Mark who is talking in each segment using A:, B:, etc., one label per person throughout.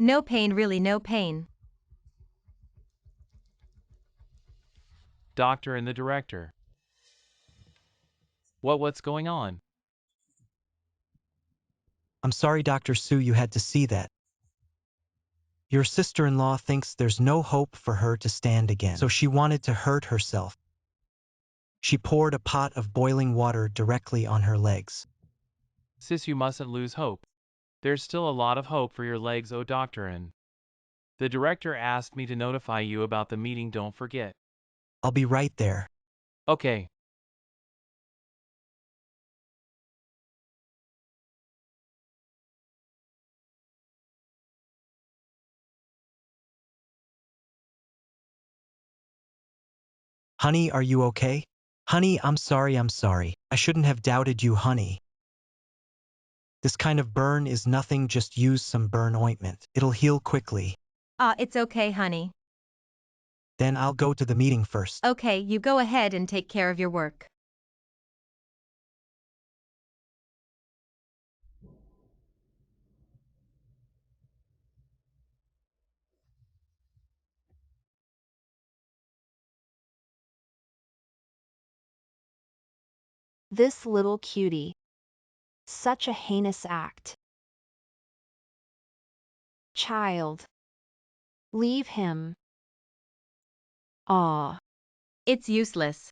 A: No pain, really no pain.
B: Doctor and the director. What's going on?
C: I'm sorry, Dr. Sue, you had to see that. Your sister-in-law thinks there's no hope for her to stand again, so she wanted to hurt herself. She poured a pot of boiling water directly on her legs.
B: Sis, you mustn't lose hope. There's still a lot of hope for your legs, oh doctor, and the director asked me to notify you about the meeting, don't forget.
C: I'll be right there.
B: Okay.
C: Honey, are you okay? Honey, I'm sorry. I shouldn't have doubted you, honey. This kind of burn is nothing, just use some burn ointment. It'll heal quickly.
A: It's okay, honey.
C: Then I'll go to the meeting first.
A: Okay, you go ahead and take care of your work.
D: This little cutie. Such a heinous act. Child. Leave him. Aw.
A: It's useless.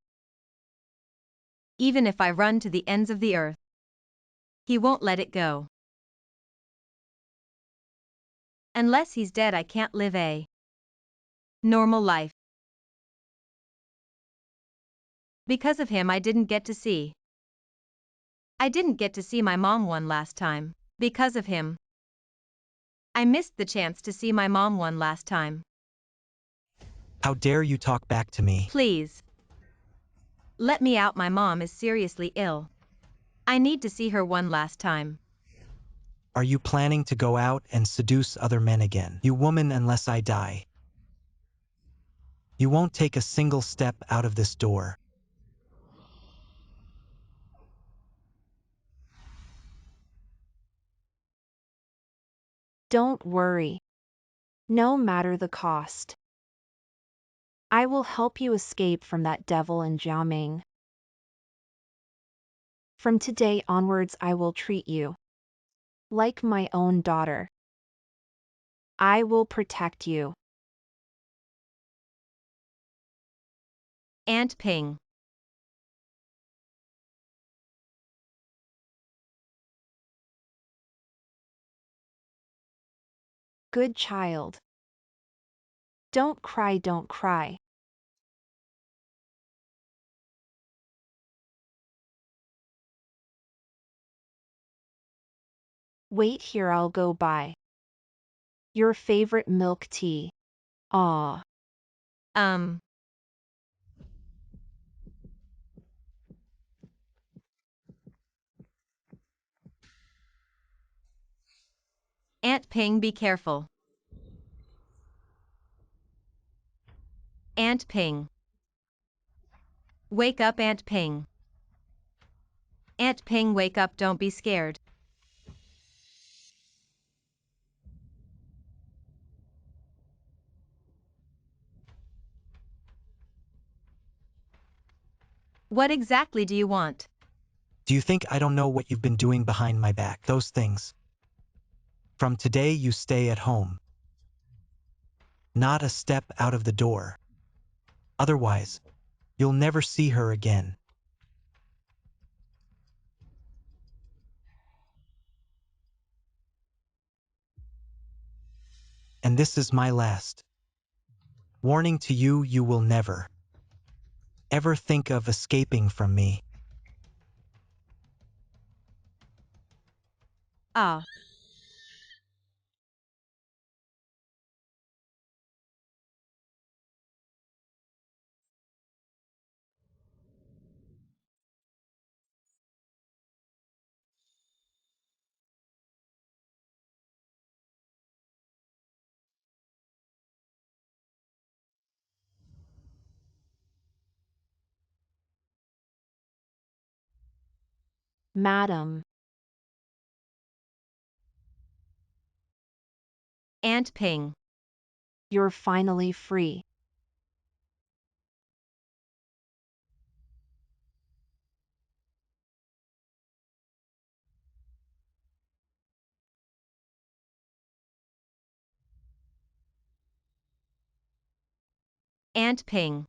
A: Even if I run to the ends of the earth, he won't let it go. Unless he's dead, I can't live a normal life. Because of him, I didn't get to see my mom one last time. Because of him, I missed the chance to see my mom one last time.
C: How dare you talk back to me?
A: Please. Let me out, my mom is seriously ill. I need to see her one last time.
C: Are you planning to go out and seduce other men again? You woman, unless I die, you won't take a single step out of this door.
D: Don't worry. No matter the cost. I will help you escape from that devil in Jiaming. From today onwards, I will treat you like my own daughter. I will protect you.
A: Aunt Ping.
D: Good child. Don't cry, don't cry. Wait here, I'll go buy your favorite milk tea. Aw.
A: Aunt Ping, be careful. Aunt Ping. Wake up, Aunt Ping. Aunt Ping, wake up, don't be scared. What exactly do you want?
C: Do you think I don't know what you've been doing behind my back? Those things. From today, you stay at home. Not a step out of the door. Otherwise, you'll never see her again. And this is my last warning to you. You will never, ever think of escaping from me.
A: Ah.
D: Madam.
A: Aunt Ping.
D: You're finally free.
A: Aunt Ping.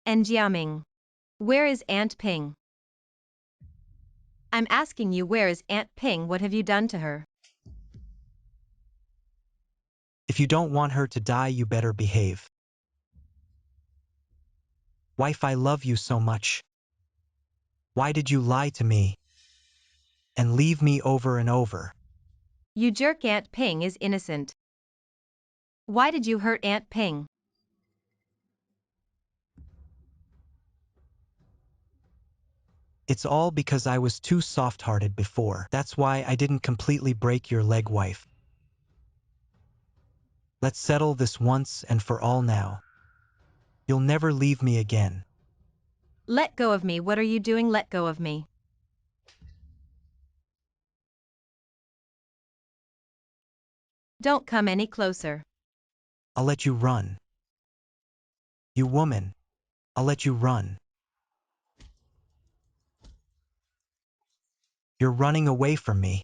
A: And Jiaming. Where is Aunt Ping? I'm asking you, where is Aunt Ping? What have you done to her?
C: If you don't want her to die, you better behave. Wife, I love you so much. Why did you lie to me? And leave me over and over?
A: You jerk, Aunt Ping is innocent. Why did you hurt Aunt Ping?
C: It's all because I was too soft-hearted before. That's why I didn't completely break your leg, wife. Let's settle this once and for all now. You'll never leave me again.
A: Let go of me. What are you doing? Let go of me. Don't come any closer.
C: I'll let you run. You woman, I'll let you run. You're running away from me.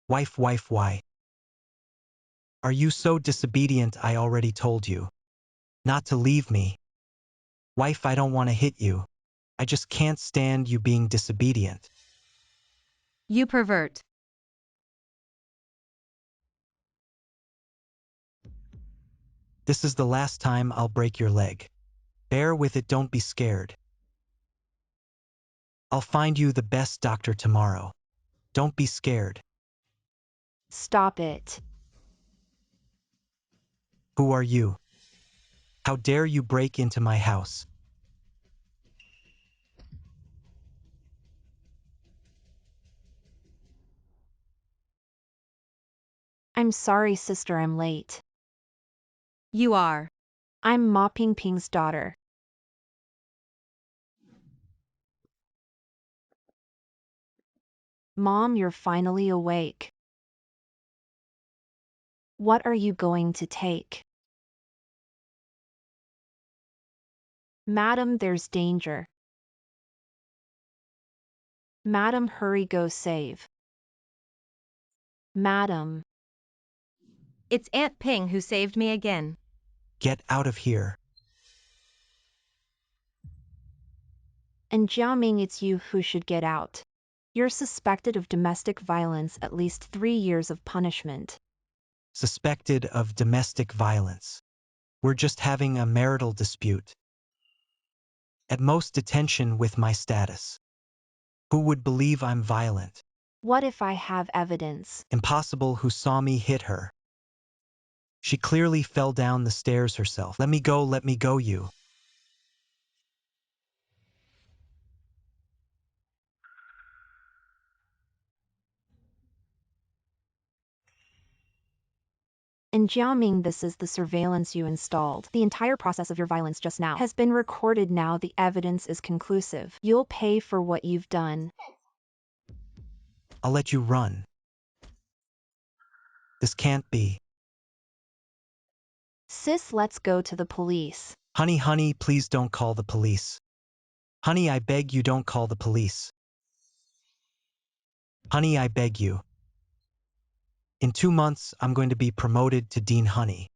C: Wife, why? Are you so disobedient? I already told you not to leave me. Wife, I don't want to hit you. I just can't stand you being disobedient.
A: You pervert.
C: This is the last time I'll break your leg. Bear with it, don't be scared. I'll find you the best doctor tomorrow. Don't be scared.
D: Stop it.
C: Who are you? How dare you break into my house?
D: I'm sorry, sister, I'm late.
A: You are.
D: I'm Ma Pingping's daughter. Mom, you're finally awake. What are you going to take? Madam, there's danger. Madam, hurry, go save. Madam.
A: It's Aunt Ping who saved me again.
C: Get out of here.
D: And Jiaming, it's you who should get out. You're suspected of domestic violence, at least 3 years of punishment.
C: Suspected of domestic violence. We're just having a marital dispute. At most, detention with my status. Who would believe I'm violent?
D: What if I have evidence?
C: Impossible. Who saw me hit her? She clearly fell down the stairs herself. Let me go, you.
D: And Jiaming, this is the surveillance you installed. The entire process of your violence just now has been recorded. Now the evidence is conclusive. You'll pay for what you've done.
C: I'll let you run. This can't be.
D: Sis, let's go to the police.
C: Honey, please don't call the police. Honey, I beg you, don't call the police. Honey, I beg you. In 2 months, I'm going to be promoted to Dean, honey.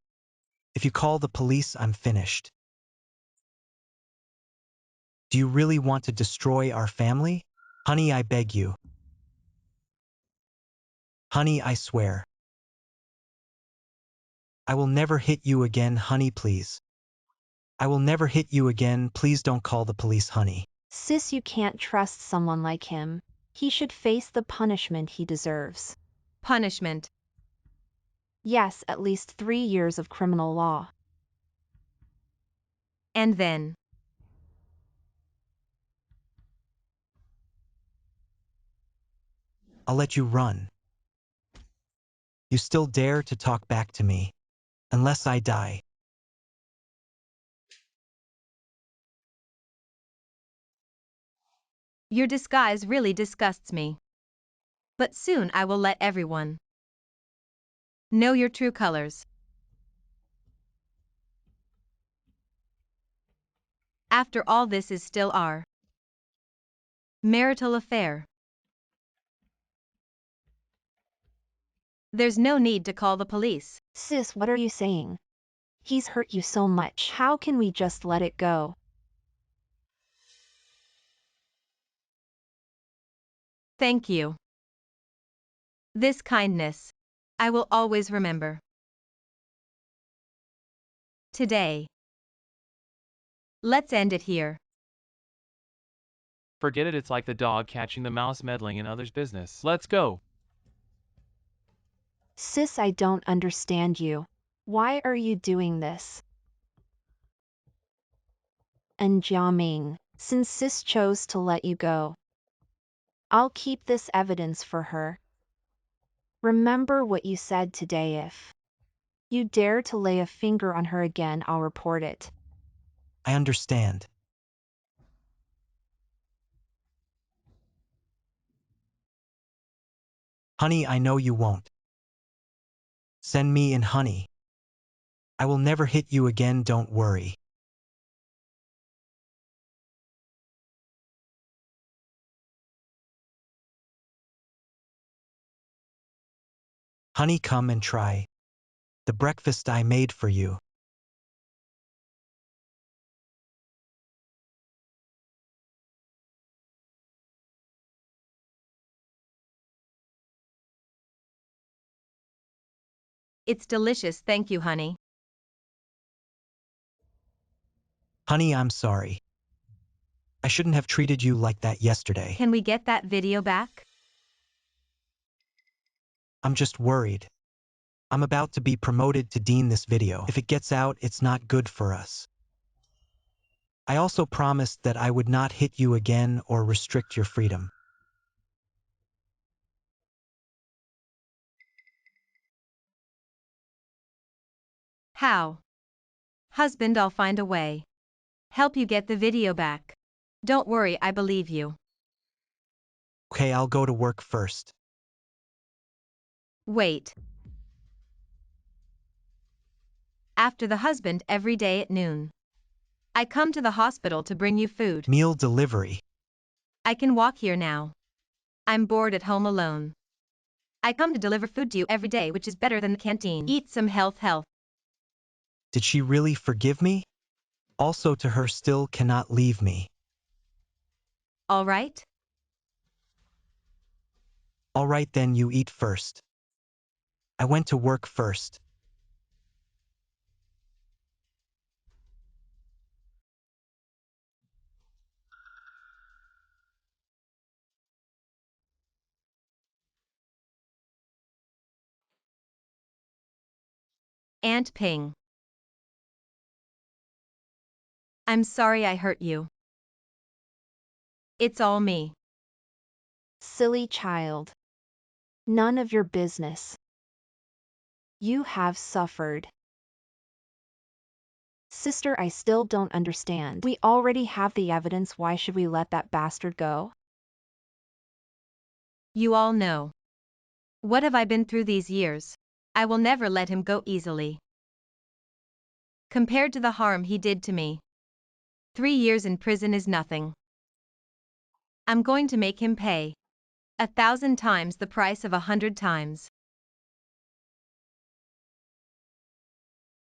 C: If you call the police, I'm finished. Do you really want to destroy our family? Honey, I beg you. Honey, I swear. I will never hit you again, honey, please. I will never hit you again. Please don't call the police, honey.
D: Sis, you can't trust someone like him. He should face the punishment he deserves.
A: Punishment.
D: Yes, at least 3 years of criminal law.
A: And then.
C: I'll let you run. You still dare to talk back to me. Unless I die.
A: Your disguise really disgusts me. But soon I will let everyone know your true colors. After all, this is still our marital affair. There's no need to call the police.
D: Sis, what are you saying? He's hurt you so much. How can we just let it go?
A: Thank you. This kindness, I will always remember. Today. Let's end it here.
B: Forget it, it's like the dog catching the mouse meddling in others' business. Let's go.
D: Sis, I don't understand you. Why are you doing this? And Jiaming, since Sis chose to let you go, I'll keep this evidence for her. Remember what you said today. If you dare to lay a finger on her again, I'll report it.
C: I understand. Honey, I know you won't. Send me in, honey. I will never hit you again, don't worry. Honey, come and try the breakfast I made for you.
A: It's delicious, thank you, honey.
C: Honey, I'm sorry. I shouldn't have treated you like that yesterday.
A: Can we get that video back?
C: I'm just worried. I'm about to be promoted to dean this video. If it gets out, it's not good for us. I also promised that I would not hit you again or restrict your freedom.
A: How? Husband, I'll find a way. Help you get the video back. Don't worry, I believe you.
C: Okay, I'll go to work first.
A: Wait. After the husband every day at noon. I come to the hospital to bring you food.
C: Meal delivery.
A: I can walk here now. I'm bored at home alone. I come to deliver food to you every day, which is better than the canteen. Eat some health.
C: Did she really forgive me? Also, to her still cannot leave me.
A: All right?
C: All right, then you eat first. I went to work first.
A: Aunt Ping. I'm sorry I hurt you. It's all me.
D: Silly child. None of your business. You have suffered. Sister, I still don't understand. We already have the evidence. Why should we let that bastard go?
A: You all know. What have I been through these years? I will never let him go easily. Compared to the harm he did to me, 3 years in prison is nothing. I'm going to make him pay 1,000 times the price of 100 times.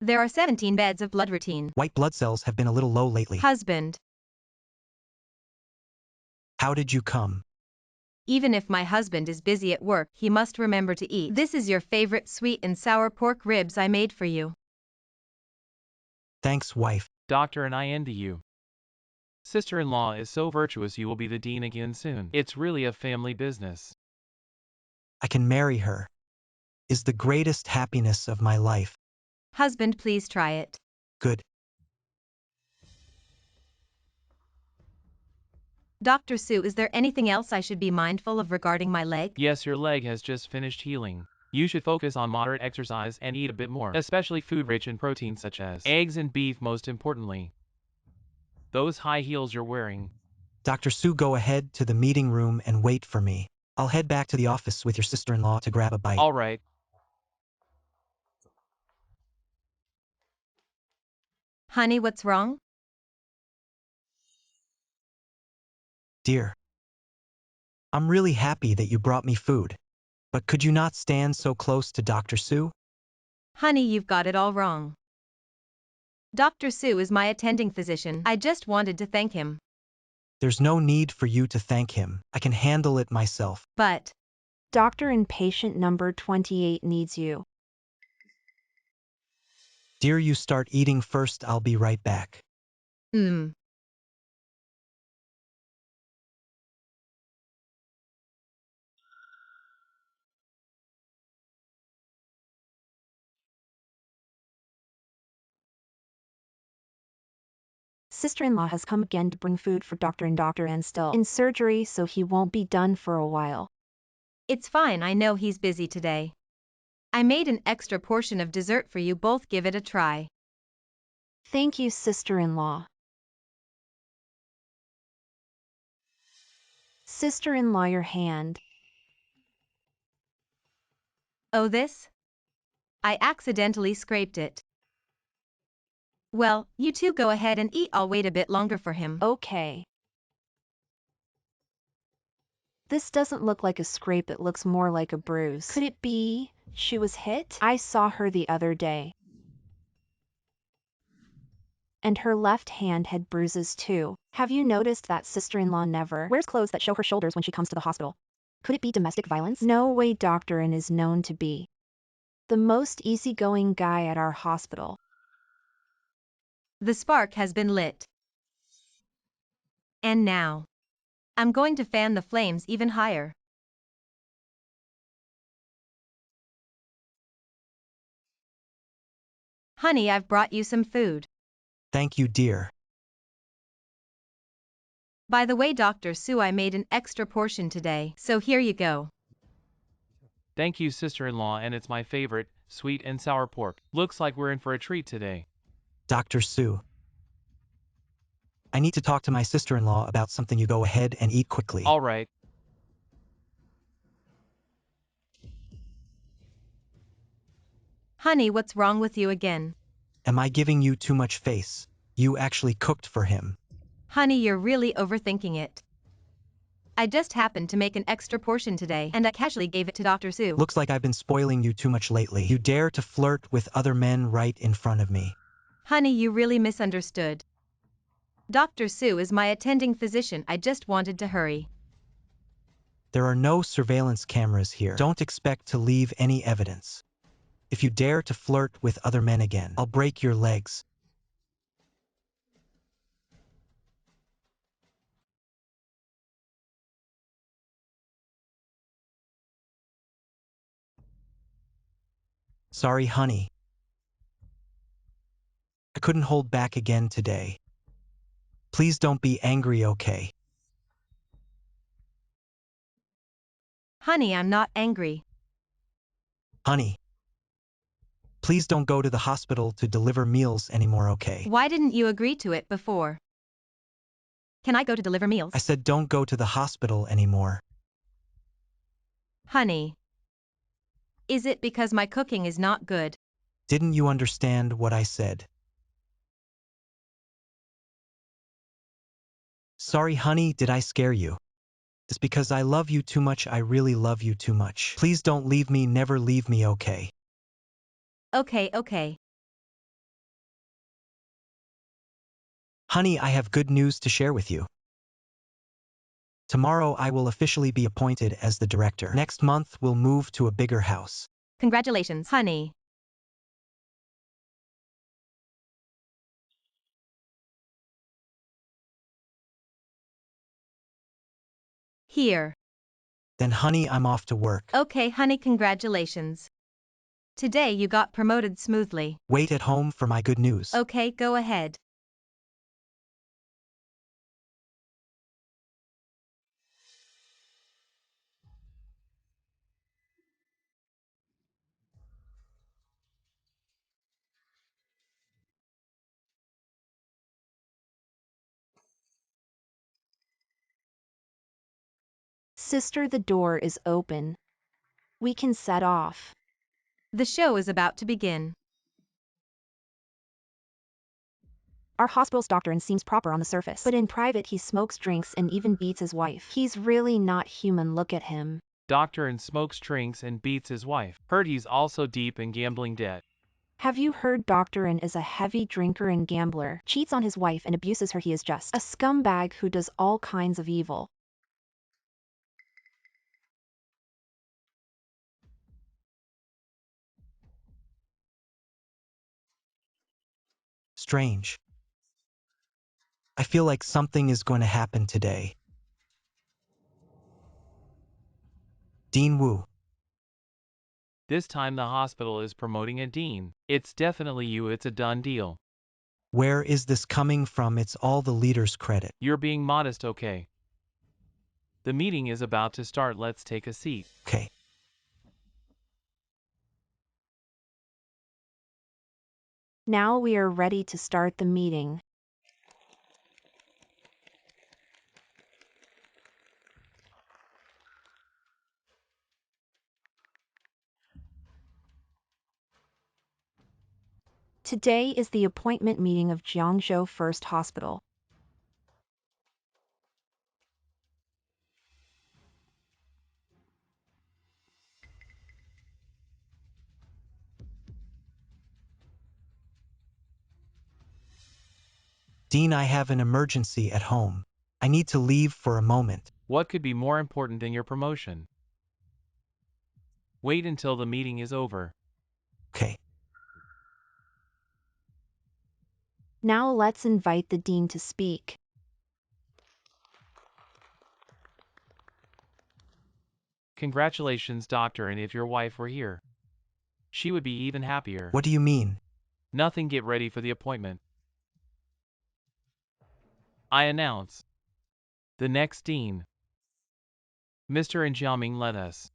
A: There are 17 beds of blood routine.
C: White blood cells have been a little low lately.
A: Husband.
C: How did you come?
A: Even if my husband is busy at work, he must remember to eat. This is your favorite sweet and sour pork ribs I made for you.
C: Thanks, wife.
B: Doctor, and I envy you. Sister-in-law is so virtuous you will be the dean again soon. It's really a family business.
C: I can marry her. Is the greatest happiness of my life.
A: Husband, please try it.
C: Good.
A: Dr. Sue, is there anything else I should be mindful of regarding my leg?
B: Yes, your leg has just finished healing. You should focus on moderate exercise and eat a bit more, especially food rich in protein such as eggs and beef most importantly. Those high heels you're wearing.
C: Dr. Sue, go ahead to the meeting room and wait for me. I'll head back to the office with your sister-in-law to grab a bite.
B: All right.
A: Honey, what's wrong?
C: Dear, I'm really happy that you brought me food. But could you not stand so close to Dr. Sue?
A: Honey, you've got it all wrong. Dr. Sue is my attending physician. I just wanted to thank him.
C: There's no need for you to thank him. I can handle it myself.
A: But
D: Doctor and patient number 28 needs you.
C: Dear, you start eating first. I'll be right back.
D: Sister-in-law has come again to bring food for Doctor, and Doctor is still in surgery, so he won't be done for a while.
A: it's fine, I know he's busy today. I made an extra portion of dessert for you both. Give it a try.
D: Thank you, sister-in-law. Sister-in-law, your hand.
A: Oh, this? I accidentally scraped it. Well, you two go ahead and eat. I'll wait a bit longer for him.
D: Okay. This doesn't look like a scrape, it looks more like a bruise. Could it be she was hit? I saw her the other day. And her left hand had bruises too. Have you noticed that sister-in-law never wears clothes that show her shoulders when she comes to the hospital? Could it be domestic violence? No way, Doctor and is known to be the most easygoing guy at our hospital.
A: The spark has been lit. And now, I'm going to fan the flames even higher. Honey, I've brought you some food.
C: Thank you, dear.
A: By the way, Dr. Sue, I made an extra portion today, so here you go.
B: Thank you, sister-in-law, and it's my favorite, sweet and sour pork. Looks like we're in for a treat today.
C: Dr. Sue. I need to talk to my sister-in-law about something. You go ahead and eat quickly.
B: All right.
A: Honey, what's wrong with you again?
C: Am I giving you too much face? You actually cooked for him.
A: Honey, you're really overthinking it. I just happened to make an extra portion today, and I casually gave it to Dr. Sue.
C: Looks like I've been spoiling you too much lately. You dare to flirt with other men right in front of me.
A: Honey, you really misunderstood. Dr. Sue is my attending physician. I just wanted to hurry.
C: There are no surveillance cameras here. Don't expect to leave any evidence. If you dare to flirt with other men again, I'll break your legs. Sorry, honey. I couldn't hold back again today. Please don't be angry, okay?
A: Honey, I'm not angry.
C: Honey. Please don't go to the hospital to deliver meals anymore, okay?
A: Why didn't you agree to it before? Can I go to deliver meals?
C: I said don't go to the hospital anymore.
A: Honey. Is it because my cooking is not good?
C: Didn't you understand what I said? Sorry, honey, did I scare you? It's because I love you too much. I really love you too much. Please don't leave me, never leave me, okay?
A: Okay.
C: Honey, I have good news to share with you. Tomorrow I will officially be appointed as the director. Next month we'll move to a bigger house.
A: Congratulations, honey. Here.
C: Then honey, I'm off to work.
A: Okay, honey, congratulations. Today you got promoted smoothly.
C: Wait at home for my good news.
A: Okay, go ahead.
D: Sister, the door is open. We can set off.
A: The show is about to begin.
D: Our hospital's doctor seems proper on the surface, but in private he smokes, drinks, and even beats his wife. He's really not human, look at him.
B: Doctor smokes, drinks, and beats his wife. Heard he's also deep in gambling debt.
D: Have you heard Dr. is a heavy drinker and gambler, cheats on his wife and abuses her. He is just a scumbag who does all kinds of evil.
C: Strange. I feel like something is going to happen today. Dean Wu.
B: This time the hospital is promoting a dean. It's definitely you, it's a done deal.
C: Where is this coming from? It's all the leader's credit.
B: You're being modest, okay? The meeting is about to start, let's take a seat.
C: Okay.
D: Now we are ready to start the meeting. Today is the appointment meeting of Jiangzhou First Hospital.
C: Dean, I have an emergency at home. I need to leave for a moment.
B: What could be more important than your promotion? Wait until the meeting is over.
C: Okay.
D: Now let's invite the dean to speak.
B: Congratulations, doctor, and if your wife were here, she would be even happier.
C: What do you mean?
B: Nothing, get ready for the appointment. I announce the next dean. Mr. Jiaming, let us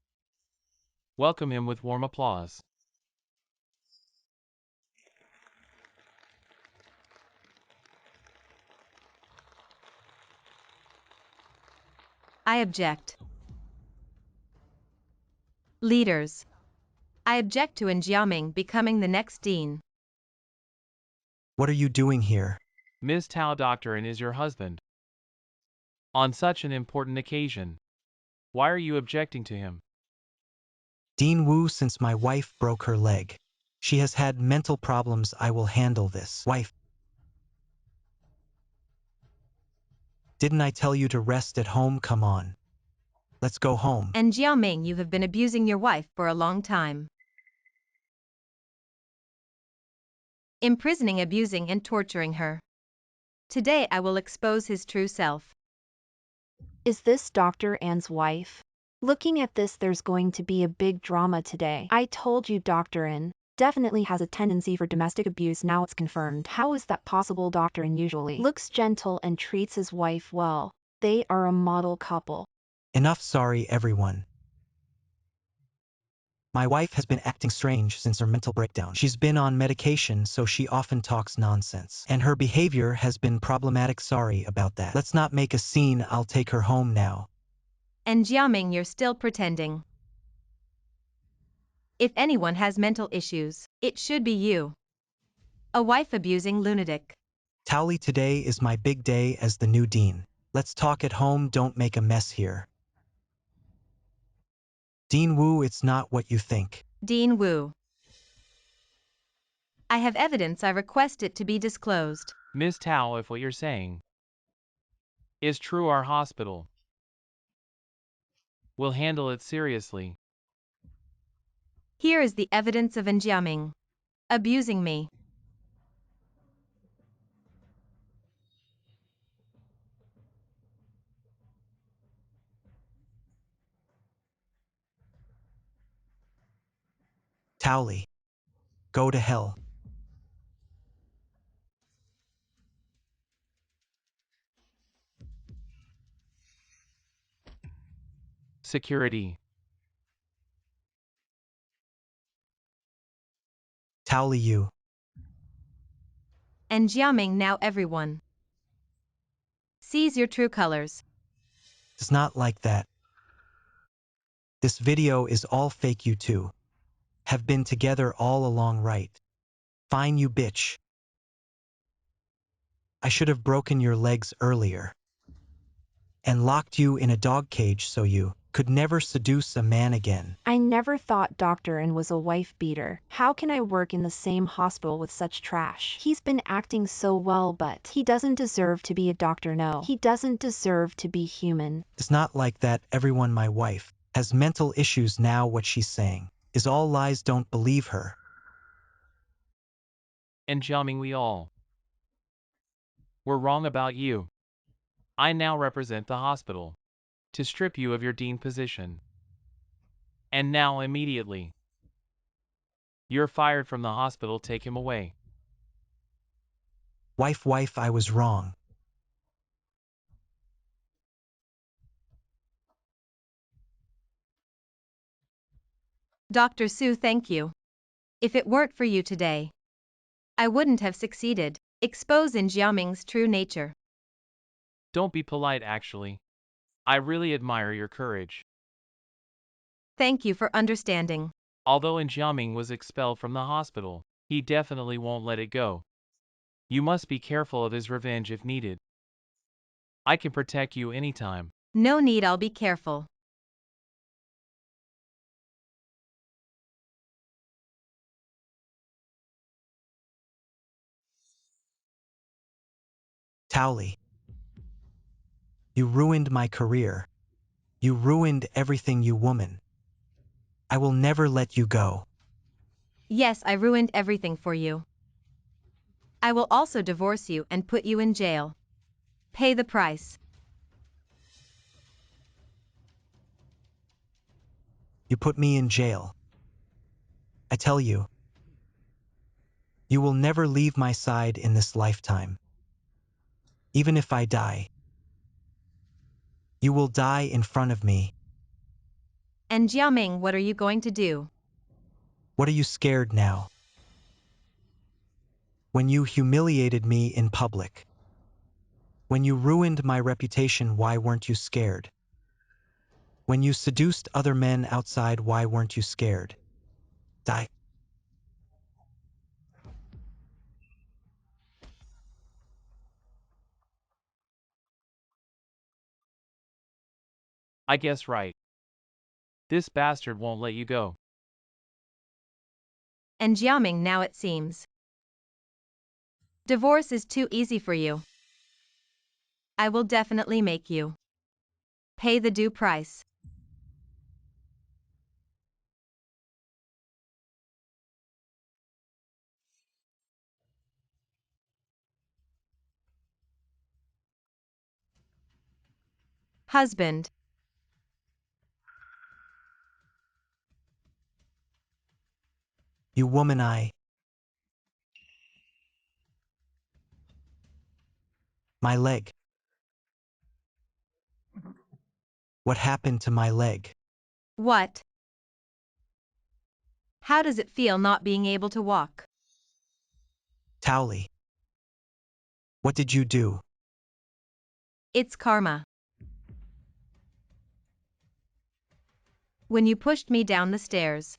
B: welcome him with warm applause.
A: I object. Leaders. I object to Jiaming becoming the next dean.
C: What are you doing here?
B: Ms. Tao, doctor, and is your husband. On such an important occasion, why are you objecting to him?
C: Dean Wu, since my wife broke her leg. She has had mental problems. I will handle this. Wife. Didn't I tell you to rest at home? Come on. Let's go home.
A: Jiaming, you have been abusing your wife for a long time. Imprisoning, abusing, and torturing her. Today I will expose his true self.
D: Is this Dr. An's wife? Looking at this, there's going to be a big drama today. I told you Dr. An definitely has a tendency for domestic abuse. Now it's confirmed. How is that possible? Dr. An usually looks gentle and treats his wife well. They are a model couple.
C: Enough, sorry everyone. My wife has been acting strange since her mental breakdown. She's been on medication, so she often talks nonsense. And her behavior has been problematic. Sorry about that. Let's not make a scene. I'll take her home now.
A: Jiaming, you're still pretending. If anyone has mental issues, it should be you. A wife-abusing lunatic.
C: Taoli, today is my big day as the new dean. Let's talk at home. Don't make a mess here. Dean Wu, it's not what you think.
A: Dean Wu. I have evidence. I request it to be disclosed.
B: Ms. Tao, if what you're saying is true, our hospital will handle it seriously.
A: Here is the evidence of Jiaming abusing me.
C: Towley. Go to hell.
B: Security.
C: Towley you.
A: And Jiaming now everyone sees your true colors.
C: It's not like that. This video is all fake. You two have been together all along, right? Fine, you bitch. I should have broken your legs earlier and locked you in a dog cage so you could never seduce a man again.
D: I never thought Dr. N was a wife beater. How can I work in the same hospital with such trash? He's been acting so well, but he doesn't deserve to be a doctor. No, he doesn't deserve to be human.
C: It's not like that. Everyone, my wife has mental issues now. What she's saying is all lies. Don't believe her.
B: And Jiaming, we all were wrong about you. I now represent the hospital to strip you of your dean position. And now immediately, you're fired from the hospital. Take him away.
C: Wife, I was wrong.
A: Dr. Su, thank you. If it weren't for you today, I wouldn't have succeeded, exposing Jiaming's true nature.
B: Don't be polite, actually. I really admire your courage.
A: Thank you for understanding.
B: Although Jiaming was expelled from the hospital, he definitely won't let it go. You must be careful of his revenge if needed. I can protect you anytime.
A: No need, I'll be careful.
C: Towley. You ruined my career. You ruined everything, you woman. I will never let you go.
A: Yes, I ruined everything for you. I will also divorce you and put you in jail. Pay the price.
C: You put me in jail. I tell you, you will never leave my side in this lifetime. Even if I die, you will die in front of me.
A: And Jiaming, what are you going to do?
C: What are you scared now? When you humiliated me in public, when you ruined my reputation, why weren't you scared? When you seduced other men outside, why weren't you scared? Die.
B: I guess right. This bastard won't let you go.
A: And Jiaming, now it seems divorce is too easy for you. I will definitely make you pay the due price. Husband.
C: You woman, my leg. What happened to my leg?
A: What? How does it feel not being able to walk?
C: Towley. What did you do?
A: It's karma. When you pushed me down the stairs.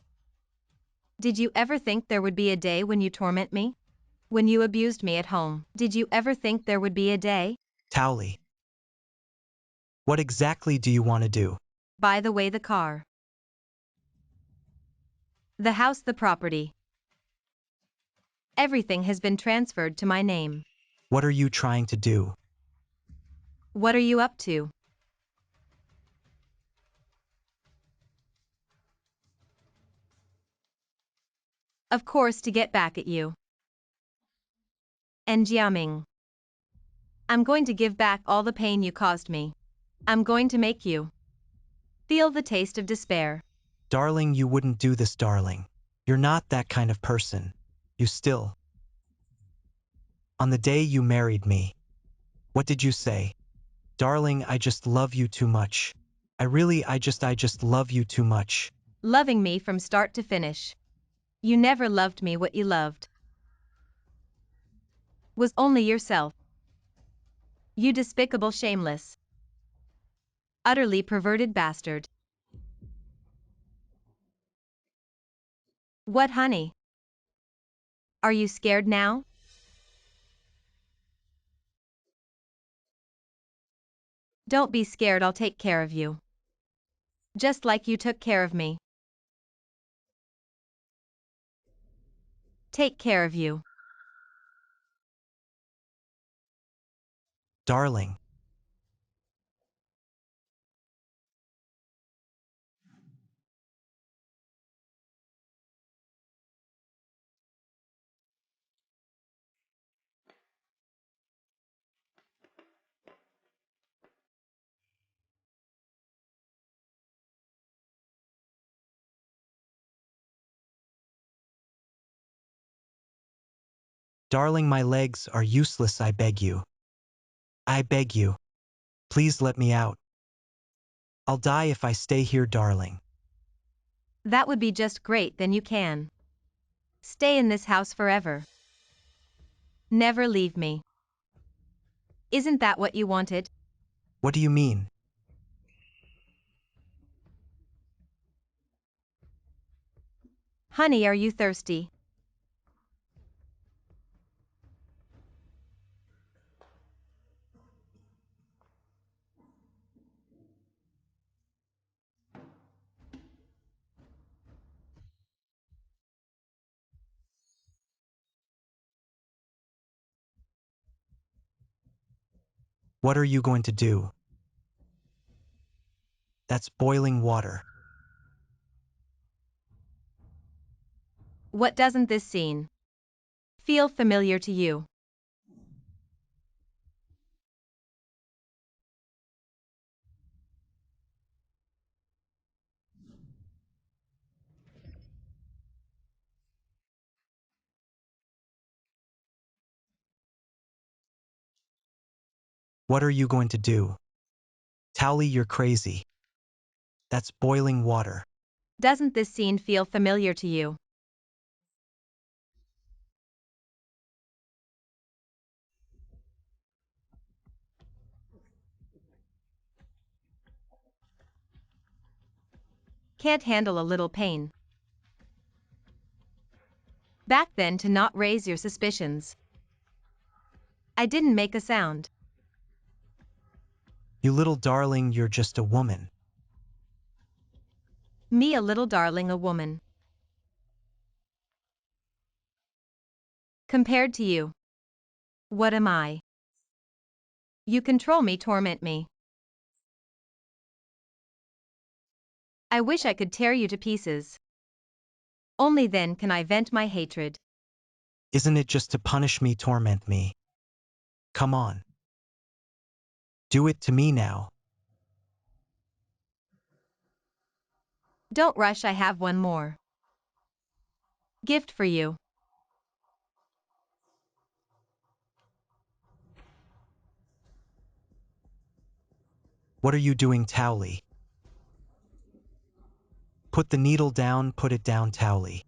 A: Did you ever think there would be a day when you torment me? When you abused me at home, did you ever think there would be a day?
C: Towley. What exactly do you want to do?
A: By the way, the car, the house, the property, everything has been transferred to my name.
C: What are you trying to do?
A: What are you up to? Of course, to get back at you. And Jiaming, I'm going to give back all the pain you caused me. I'm going to make you feel the taste of despair.
C: Darling, you wouldn't do this, darling. You're not that kind of person. You still. On the day you married me, what did you say? Darling, I just love you too much. I just love you too much.
A: Loving me from start to finish. You never loved me what you loved. Was only yourself. You despicable, shameless, utterly perverted bastard. What, honey? Are you scared now? Don't be scared, I'll take care of you. Just like you took care of me. Take care of you.
C: Darling. Darling, my legs are useless, I beg you. I beg you. Please let me out. I'll die if I stay here, darling.
A: That would be just great, then you can stay in this house forever. Never leave me. Isn't that what you wanted?
C: What do you mean?
A: Honey, are you thirsty?
C: What are you going to do? That's boiling water.
A: What, doesn't this scene feel familiar to you?
C: What are you going to do? Towley, you're crazy. That's boiling water.
A: Doesn't this scene feel familiar to you? Can't handle a little pain. Back then, to not raise your suspicions. I didn't make a sound.
C: You little darling, you're just a woman.
A: Me, a little darling, a woman. Compared to you, what am I? You control me, torment me. I wish I could tear you to pieces. Only then can I vent my hatred.
C: Isn't it just to punish me, torment me? Come on. Do it to me now.
A: Don't rush, I have one more gift for you.
C: What are you doing, Towley? Put the needle down, put it down, Towley.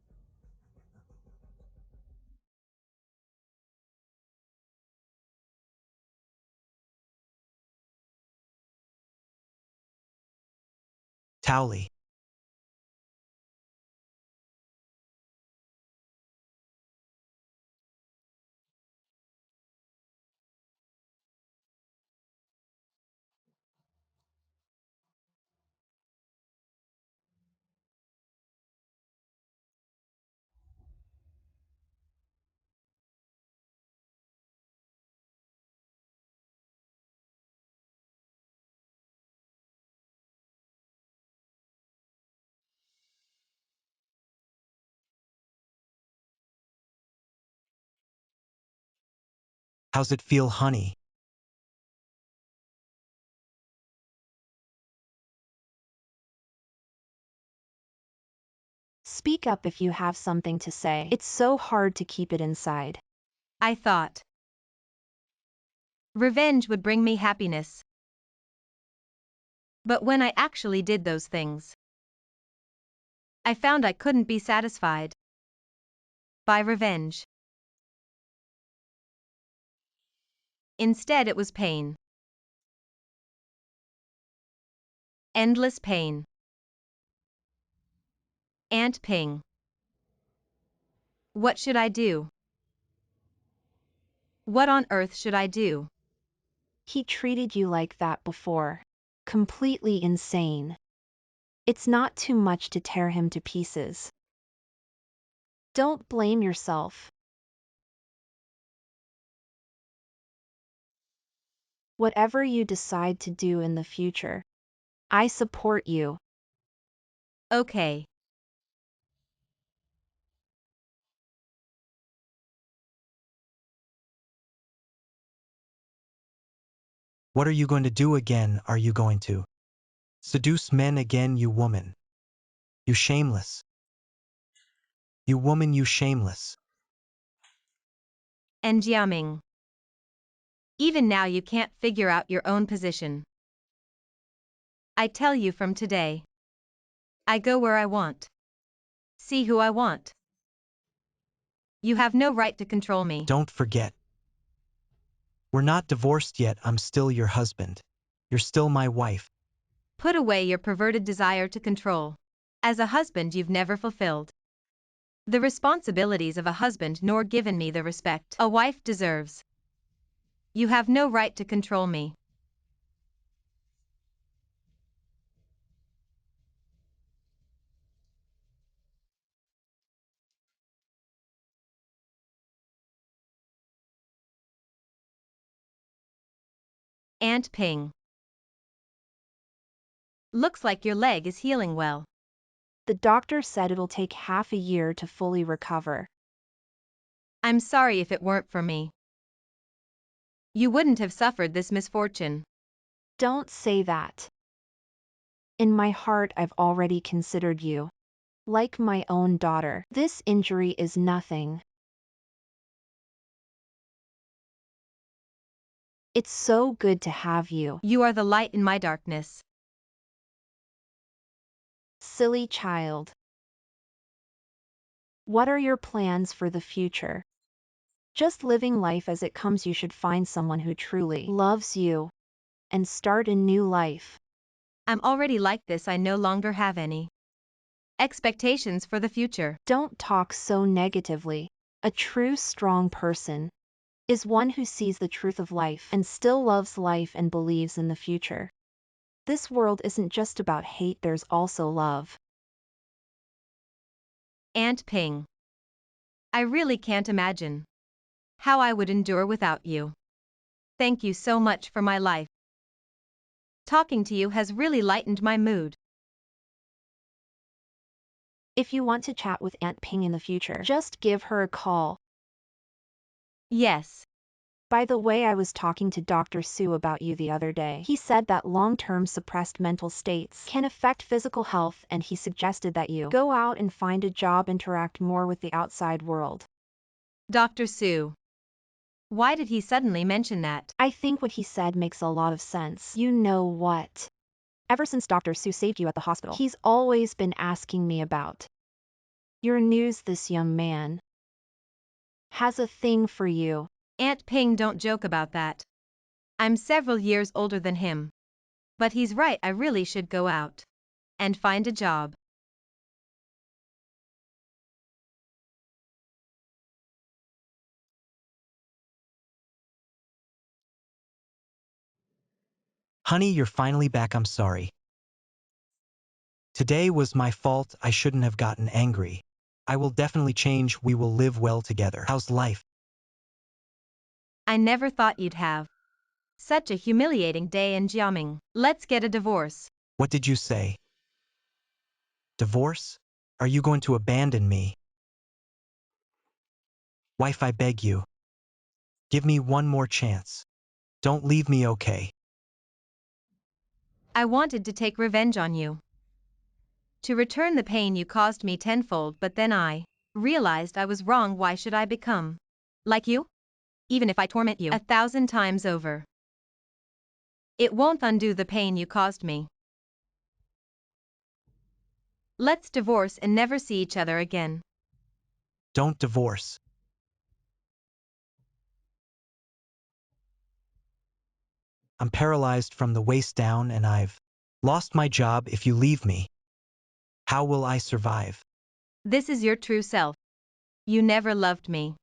C: Towley. How's it feel, honey?
D: Speak up if you have something to say. It's so hard to keep it inside.
A: I thought revenge would bring me happiness. But when I actually did those things, I found I couldn't be satisfied by revenge. Instead, it was pain. Endless pain. Aunt Ping. What should I do? What on earth should I do?
D: He treated you like that before. Completely insane. It's not too much to tear him to pieces. Don't blame yourself. Whatever you decide to do in the future, I support you.
A: Okay.
C: What are you going to do again? Are you going to seduce men again, you woman? You shameless. You woman, you shameless.
A: And Jiaming. Even now you can't figure out your own position. I tell you from today. I go where I want. See who I want. You have no right to control me.
C: Don't forget. We're not divorced yet. I'm still your husband. You're still my wife.
A: Put away your perverted desire to control. As a husband you've never fulfilled the responsibilities of a husband nor given me the respect a wife deserves. You have no right to control me. Aunt Ping. Looks like your leg is healing well.
D: The doctor said it'll take half a year to fully recover.
A: I'm sorry if it weren't for me. You wouldn't have suffered this misfortune.
D: Don't say that. In my heart, I've already considered you like my own daughter. This injury is nothing. It's so good to have you.
A: You are the light in my darkness.
D: Silly child. What are your plans for the future? Just living life as it comes. You should find someone who truly loves you and start a new life.
A: I'm already like this. I no longer have any expectations for the future.
D: Don't talk so negatively. A true strong person is one who sees the truth of life and still loves life and believes in the future. This world isn't just about hate, there's also love.
A: Aunt Ping. I really can't imagine how I would endure without you. Thank you so much for my life. Talking to you has really lightened my mood.
D: If you want to chat with Aunt Ping in the future, just give her a call.
A: Yes.
D: By the way, I was talking to Dr. Sue about you the other day. He said that long-term suppressed mental states can affect physical health, and he suggested that you go out and find a job, interact more with the outside world.
A: Dr. Sue. Why did he suddenly mention that?
D: I think what he said makes a lot of sense. You know what? Ever since Dr. Sue saved you at the hospital, he's always been asking me about your news. This young man has a thing for you.
A: Aunt Ping, don't joke about that. I'm several years older than him. But he's right, I really should go out and find a job.
C: Honey, you're finally back. I'm sorry. Today was my fault. I shouldn't have gotten angry. I will definitely change. We will live well together. How's life?
A: I never thought you'd have such a humiliating day in Jiaming. Let's get a divorce.
C: What did you say? Divorce? Are you going to abandon me? Wife, I beg you. Give me one more chance. Don't leave me, okay?
A: I wanted to take revenge on you. To return the pain you caused me tenfold, but then I realized I was wrong. Why should I become like you? Even if I torment you 1,000 times over, it won't undo the pain you caused me. Let's divorce and never see each other again.
C: Don't divorce. I'm paralyzed from the waist down and I've lost my job. If you leave me, how will I survive?
A: This is your true self. You never loved me.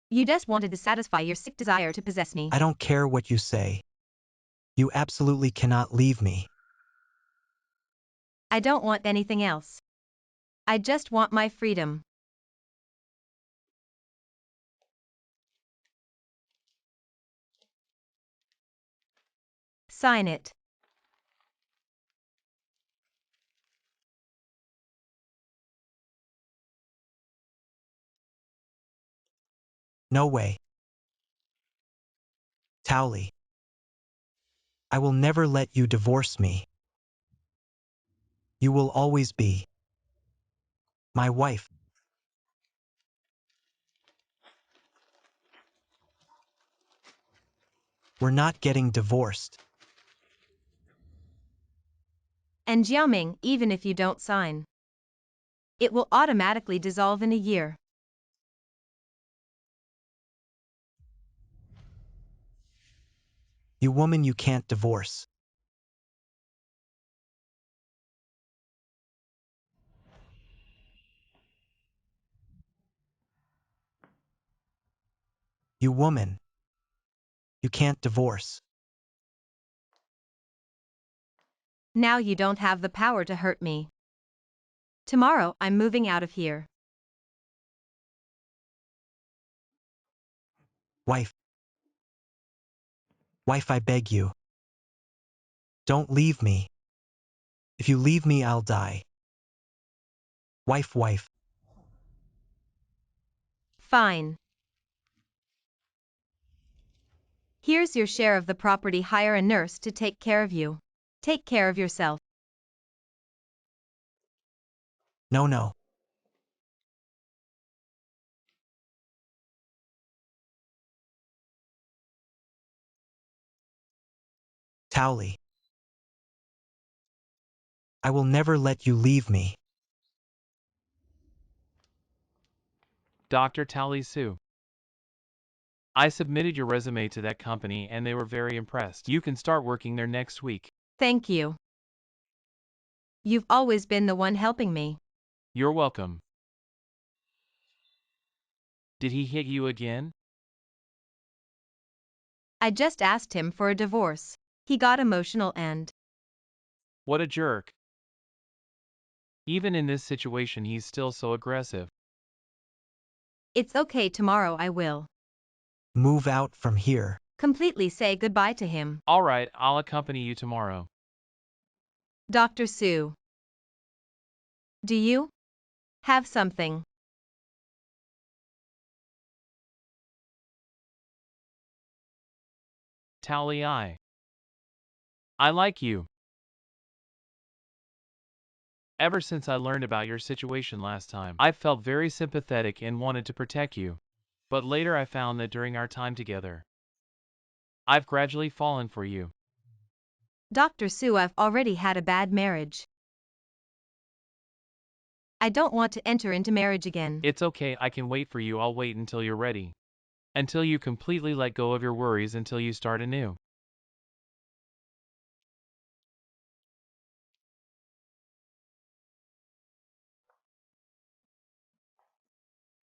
A: You just wanted to satisfy your sick desire to possess me.
C: I don't care what you say. You absolutely cannot leave me.
A: I don't want anything else. I just want my freedom. Sign it.
C: No way. Towley, I will never let you divorce me. You will always be my wife. We're not getting divorced.
A: And Jiaming, even if you don't sign, it will automatically dissolve in a year.
C: You woman, you can't divorce. You woman, you can't divorce.
A: Now you don't have the power to hurt me. Tomorrow I'm moving out of here.
C: Wife. Wife, I beg you. Don't leave me. If you leave me, I'll die. Wife, wife.
A: Fine. Here's your share of the property. Hire a nurse to take care of you. Take care of yourself.
C: No, no. Towley, I will never let you leave me.
B: Dr. Tally Sue. I submitted your resume to that company and they were very impressed. You can start working there next week.
A: Thank you. You've always been the one helping me.
B: You're welcome. Did he hit you again?
A: I just asked him for a divorce. He got emotional and
B: What a jerk. Even in this situation he's still so aggressive.
A: it's okay. Tomorrow I will
C: Move out from here.
A: completely say goodbye to him.
B: Alright, I'll accompany you tomorrow.
A: Dr. Sue. Do you have something?
B: Tally, I like you. Ever since I learned about your situation last time, I felt very sympathetic and wanted to protect you. But later I found that during our time together, I've gradually fallen for you.
A: Dr. Sue, I've already had a bad marriage. I don't want to enter into marriage again.
B: It's okay, I can wait for you. I'll wait until you're ready. Until you completely let go of your worries, until you start anew.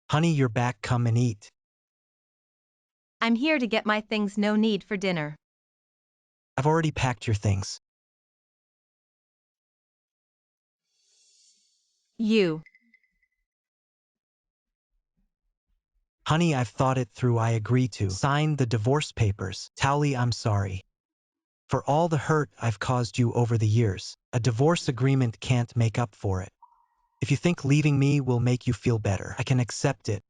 C: Honey, you're back. Come and eat.
A: I'm here to get my things. No need for dinner.
C: I've already packed your things.
A: You.
C: Honey, I've thought it through. I agree to sign the divorce papers. Towley, I'm sorry for all the hurt I've caused you over the years. A divorce agreement can't make up for it. If you think leaving me will make you feel better, I can accept it.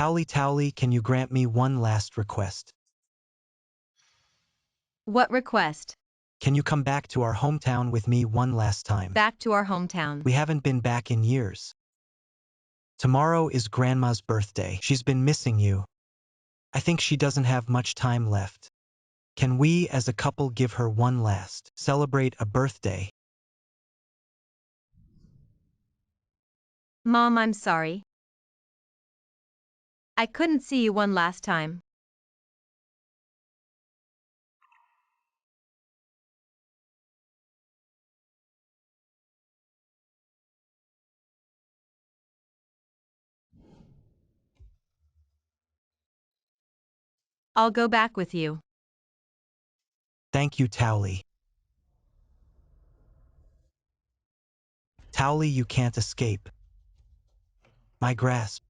C: Towley, can you grant me one last request?
A: What request?
C: Can you come back to our hometown with me one last time?
A: Back to our hometown.
C: We haven't been back in years. Tomorrow is Grandma's birthday. She's been missing you. I think she doesn't have much time left. Can we as a couple give her one last celebrate a birthday?
A: Mom, I'm sorry. I couldn't see you one last time. I'll go back with you.
C: Thank you, Towley. Towley, you can't escape my grasp.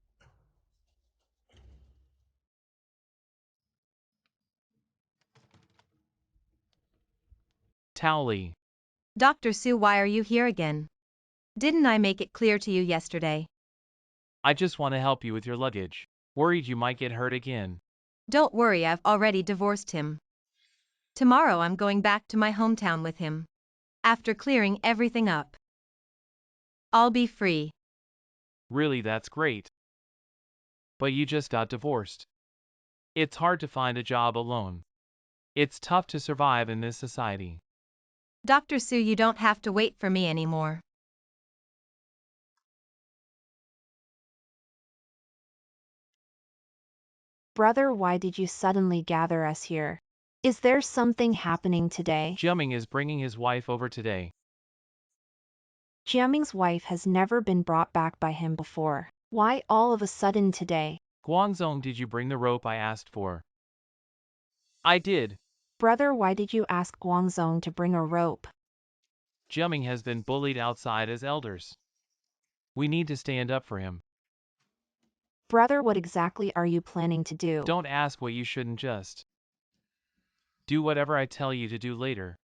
B: Towley.
A: Dr. Sue, why are you here again? Didn't I make it clear to you yesterday?
B: I just want to help you with your luggage. Worried you might get hurt again.
A: Don't worry, I've already divorced him. Tomorrow I'm going back to my hometown with him. After clearing everything up, I'll be free.
B: Really, that's great. But you just got divorced. It's hard to find a job alone. It's tough to survive in this society.
A: Dr. Sue, you don't have to wait for me anymore.
D: Brother, why did you suddenly gather us here? Is there something happening today?
B: Jiaming is bringing his wife over today.
D: Jiaming's wife has never been brought back by him before. Why all of a sudden today?
B: Guangzong, did you bring the rope I asked for? I did.
D: Brother, why did you ask Guangzong to bring a rope?
B: Jiaming has been bullied outside as elders. We need to stand up for him.
D: Brother, what exactly are you planning to do?
B: Don't ask what you shouldn't just. Do whatever I tell you to do later.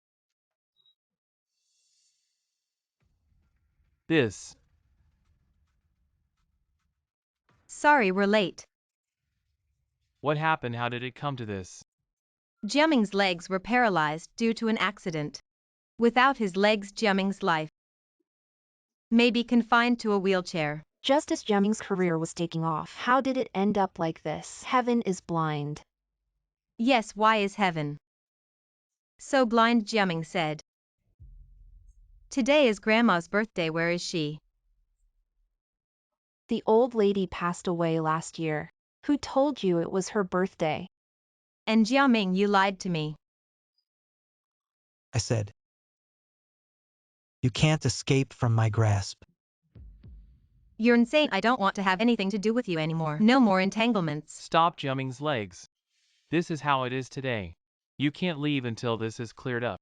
B: This.
A: Sorry, we're late.
B: What happened? How did it come to this?
A: Jiaming's legs were paralyzed due to an accident. Without his legs, Jiaming's life may be confined to a wheelchair.
D: Just as Jiaming's career was taking off, how did it end up like this? Heaven is blind.
A: Yes, why is heaven so blind? Jiaming said. Today is Grandma's birthday, where is she?
D: The old lady passed away last year. Who told you it was her birthday?
A: And Jiaming, you lied to me.
C: I said, you can't escape from my grasp.
A: You're insane. I don't want to have anything to do with you anymore. No more entanglements.
B: Stop Jiaming's legs. This is how it is today. You can't leave until this is cleared up.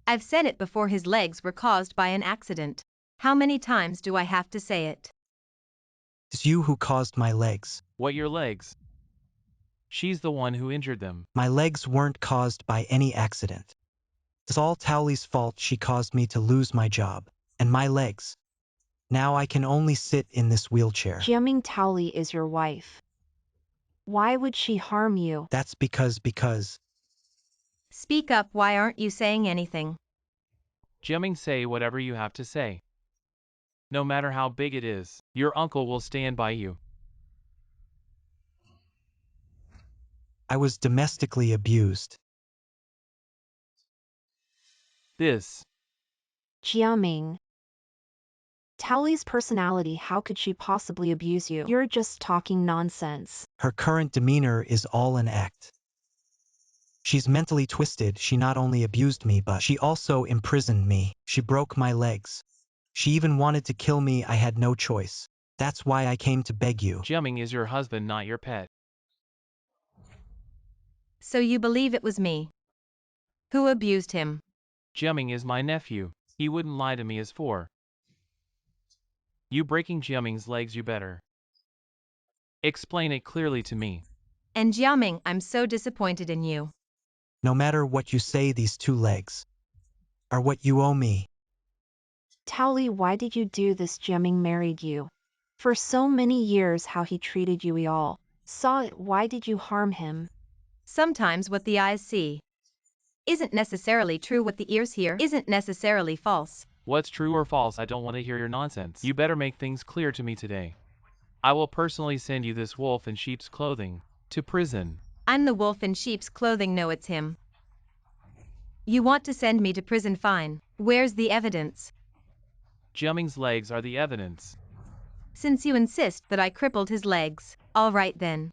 A: I've said it before, his legs were caused by an accident. How many times do I have to say it?
C: It's you who caused my legs.
B: What, your legs? She's the one who injured them.
C: My legs weren't caused by any accident. It's all Towley's fault. She caused me to lose my job. And my legs. Now I can only sit in this wheelchair.
D: Jiaming, Towley is your wife. Why would she harm you?
C: That's because.
A: Speak up, why aren't you saying anything?
B: Jiaming, say whatever you have to say. No matter how big it is, your uncle will stand by you.
C: I was domestically abused.
B: This.
D: Jiaming. Towley's personality, how could she possibly abuse you? You're just talking nonsense.
C: Her current demeanor is all an act. She's mentally twisted. She not only abused me, but she also imprisoned me. She broke my legs. She even wanted to kill me. I had no choice. That's why I came to beg you.
B: Jiaming is your husband, not your pet.
A: So you believe it was me who abused him?
B: Jiaming is my nephew. He wouldn't lie to me as for you breaking Jiaming's legs. You better explain it clearly to me.
A: And Jiaming, I'm so disappointed in you.
C: No matter what you say, these two legs are what you owe me.
D: Towley, why did you do this? Jiaming married you. For so many years how he treated you, we all saw it. Why did you harm him?
A: Sometimes what the eyes see isn't necessarily true. What the ears hear isn't necessarily false.
B: What's true or false? I don't want to hear your nonsense. You better make things clear to me today. I will personally send you this wolf in sheep's clothing to prison.
A: I'm the wolf in sheep's clothing. No, it's him. You want to send me to prison? Fine. Where's the evidence?
B: Jiaming's legs are the evidence.
A: Since you insist that I crippled his legs, all right then.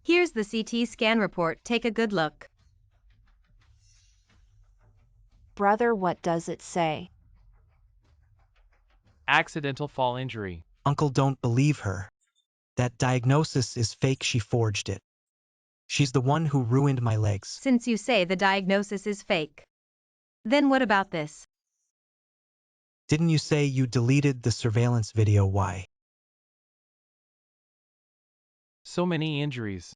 A: Here's the CT scan report. Take a good look.
D: Brother, what does it say?
B: Accidental fall injury.
C: Uncle, don't believe her. That diagnosis is fake. She forged it. She's the one who ruined my legs.
A: Since you say the diagnosis is fake, then what about this?
C: Didn't you say you deleted the surveillance video? Why?
B: So many injuries.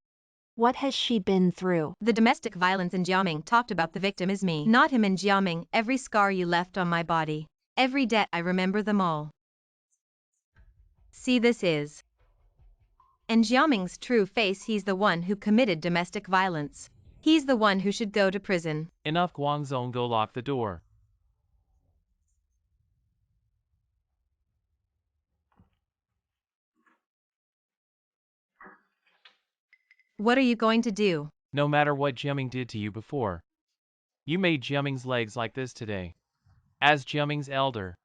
D: What has she been through?
A: The domestic violence in Jiaming talked about. The victim is me, not him. In Jiaming, every scar you left on my body, every debt, I remember them all. See, this is and Jiaming's true face. He's the one who committed domestic violence. He's the one who should go to prison.
B: Enough, Guangzong, go lock the door.
A: What are you going to do?
B: No matter what Jiaming did to you before, you made Jiaming's legs like this today. As Jiaming's elder,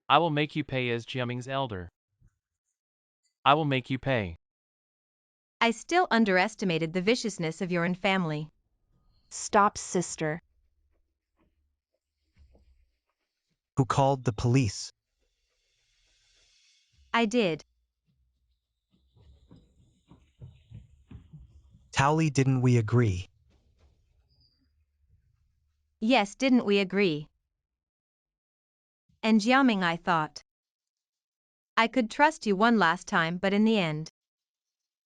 B: I will make you pay. As Jiaming's elder, I will make you pay.
A: I still underestimated the viciousness of your own family.
D: Stop, sister.
C: Who called the police?
A: I did.
C: Towley, didn't we agree?
A: Yes, didn't we agree? And Jiaming, I thought I could trust you one last time, but in the end,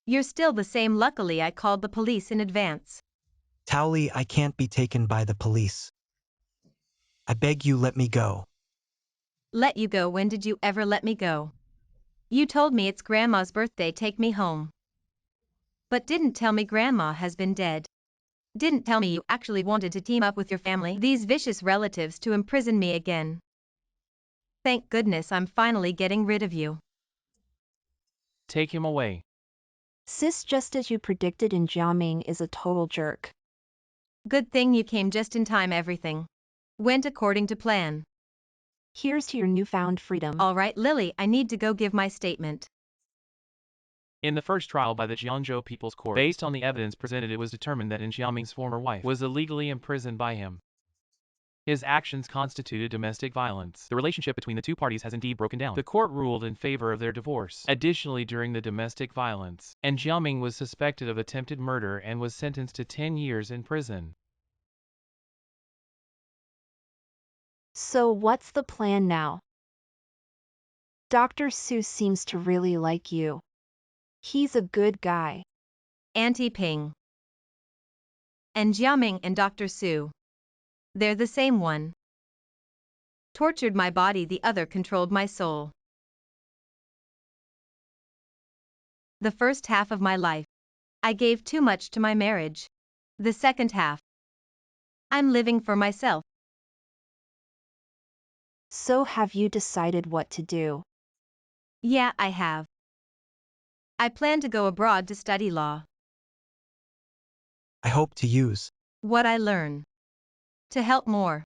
A: you're still the same. Luckily, I called the police in advance.
C: Towley, I can't be taken by the police. I beg you, let me go.
A: Let you go? When did you ever let me go? You told me it's Grandma's birthday, take me home. But didn't tell me Grandma has been dead. Didn't tell me you actually wanted to team up with your family, these vicious relatives, to imprison me again. Thank goodness I'm finally getting rid of you.
B: Take him away.
D: Sis, just as you predicted, in Jiaming is a total jerk.
A: Good thing you came just in time. Everything went according to plan.
D: Here's to your newfound freedom.
A: All right, Lily, I need to go give my statement.
B: In the first trial by the Jiangzhou People's Court, based on the evidence presented, it was determined that Jiaming's former wife was illegally imprisoned by him. His actions constituted domestic violence. The relationship between the two parties has indeed broken down. The court ruled in favor of their divorce. Additionally, during the domestic violence, Jiaming was suspected of attempted murder and was sentenced to 10 years in prison.
D: So what's the plan now? Dr. Seuss seems to really like you. He's a good guy.
A: Auntie Ping. And Jiaming and Dr. Su. They're the same one. Tortured my body, the other controlled my soul. The first half of my life, I gave too much to my marriage. The second half, I'm living for myself.
D: So have you decided what to do?
A: Yeah, I have. I plan to go abroad to study law.
C: I hope to use
A: what I learn to help more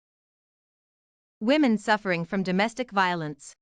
A: women suffering from domestic violence.